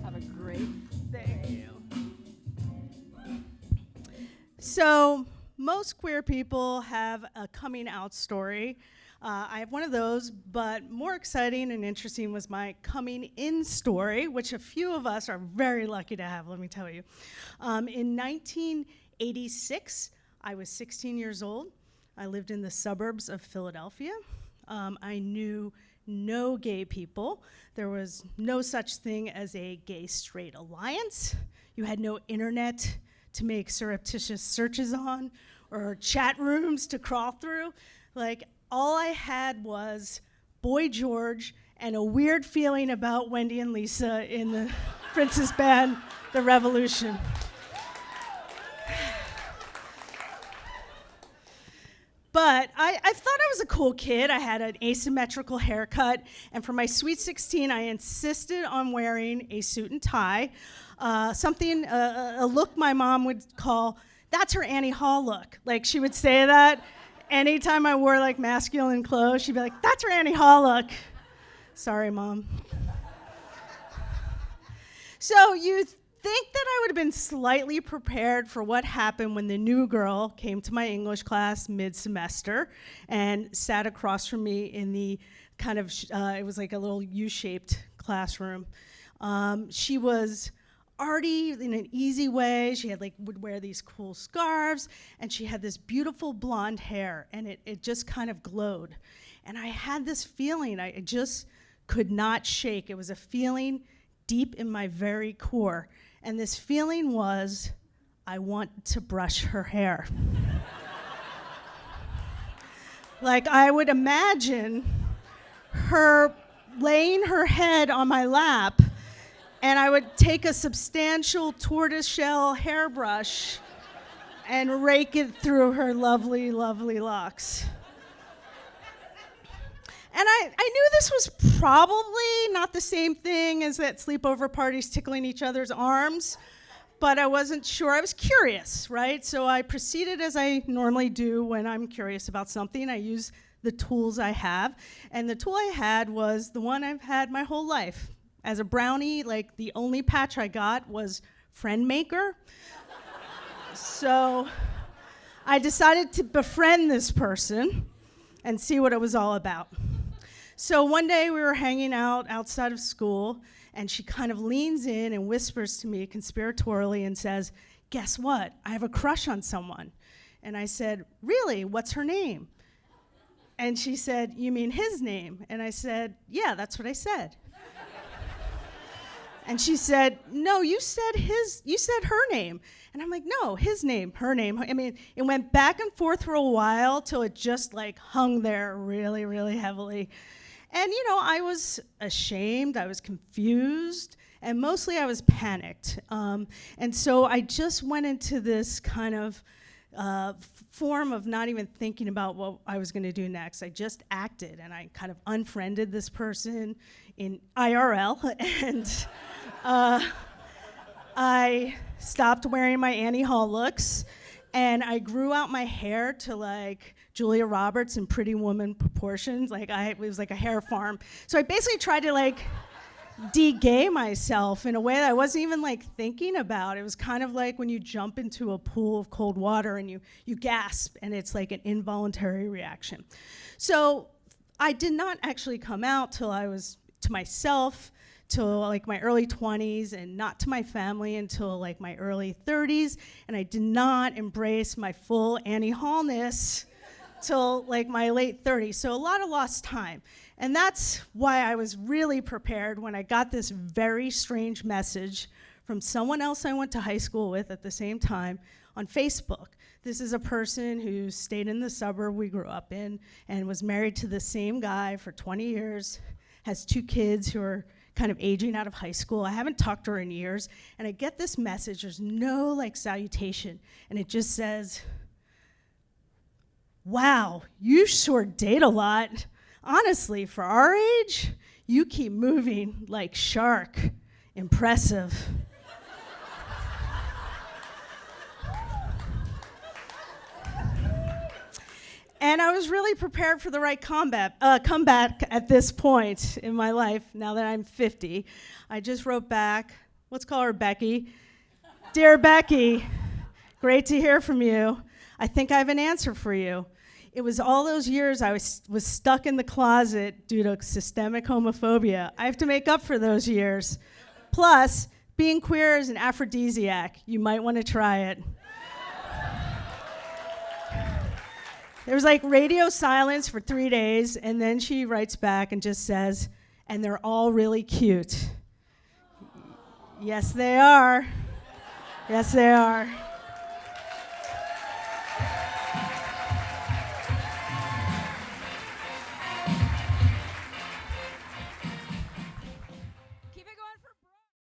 Have a great day. So, most queer people have a coming out story. I have one of those, but more exciting and interesting was my coming in story, which a few of us are very lucky to have, let me tell you. In 1986, I was 16 years old. I lived in the suburbs of Philadelphia. I knew no gay people. There was no such thing as a gay-straight alliance. You had no internet to make surreptitious searches on or chat rooms to crawl through. Like, all I had was Boy George and a weird feeling about Wendy and Lisa in the Princess band, The Revolution. But I thought I was a cool kid. I had an asymmetrical haircut, and for my Sweet 16, I insisted on wearing a suit and tie, a look my mom would call, that's her Annie Hall look. Like, she would say that anytime I wore, like, masculine clothes, she'd be like, that's her Annie Hall look. Sorry, Mom. So you think that I would have been slightly prepared for what happened when the new girl came to my English class mid-semester and sat across from me in the kind of, it was like a little U-shaped classroom. She was arty in an easy way. She had would wear these cool scarves, and she had this beautiful blonde hair, and it just kind of glowed. And I had this feeling I just could not shake. It was a feeling deep in my very core. And this feeling was, I want to brush her hair. Like, I would imagine her laying her head on my lap, and I would take a substantial tortoiseshell hairbrush and rake it through her lovely, lovely locks. And I knew this was probably not the same thing as that sleepover parties tickling each other's arms, but I wasn't sure. I was curious, right? So I proceeded as I normally do when I'm curious about something. I use the tools I have, and the tool I had was the one I've had my whole life. As a brownie, like, the only patch I got was Friend Maker. So I decided to befriend this person and see what it was all about. So one day we were hanging out outside of school, and she kind of leans in and whispers to me conspiratorially and says, guess what? I have a crush on someone. And I said, really? What's her name? And she said, you mean his name? And I said, yeah, that's what I said. And she said, no, you said her name. And I'm like, no, his name, her name. I mean, it went back and forth for a while till it just hung there really, really heavily. And I was ashamed, I was confused, and mostly I was panicked. And so I just went into this kind of form of not even thinking about what I was gonna do next. I just acted, and I kind of unfriended this person in IRL, and I stopped wearing my Annie Hall looks, and I grew out my hair to Julia Roberts in Pretty Woman proportions. It was like a hair farm. So I basically tried to de-gay myself in a way that I wasn't even thinking about. It was kind of like when you jump into a pool of cold water and you gasp, and it's like an involuntary reaction. So I did not actually come out till I was to myself, till my early 20s, and not to my family until my early 30s, and I did not embrace my full Annie Hallness till my late 30s. So a lot of lost time. And that's why I was really prepared when I got this very strange message from someone else I went to high school with at the same time on Facebook. This is a person who stayed in the suburb we grew up in and was married to the same guy for 20 years, has 2 kids who are kind of aging out of high school. I haven't talked to her in years, and I get this message. There's no salutation, and it just says, wow, you sure date a lot. Honestly, for our age, you keep moving like shark. Impressive. And I was really prepared for the right comeback at this point in my life, now that I'm 50. I just wrote back, let's call her Becky. Dear Becky, great to hear from you. I think I have an answer for you. It was all those years I was stuck in the closet due to systemic homophobia. I have to make up for those years. Plus, being queer is an aphrodisiac. You might want to try it. There was like radio silence for 3 days, and then she writes back and just says, and they're all really cute. Yes, they are. Yes, they are.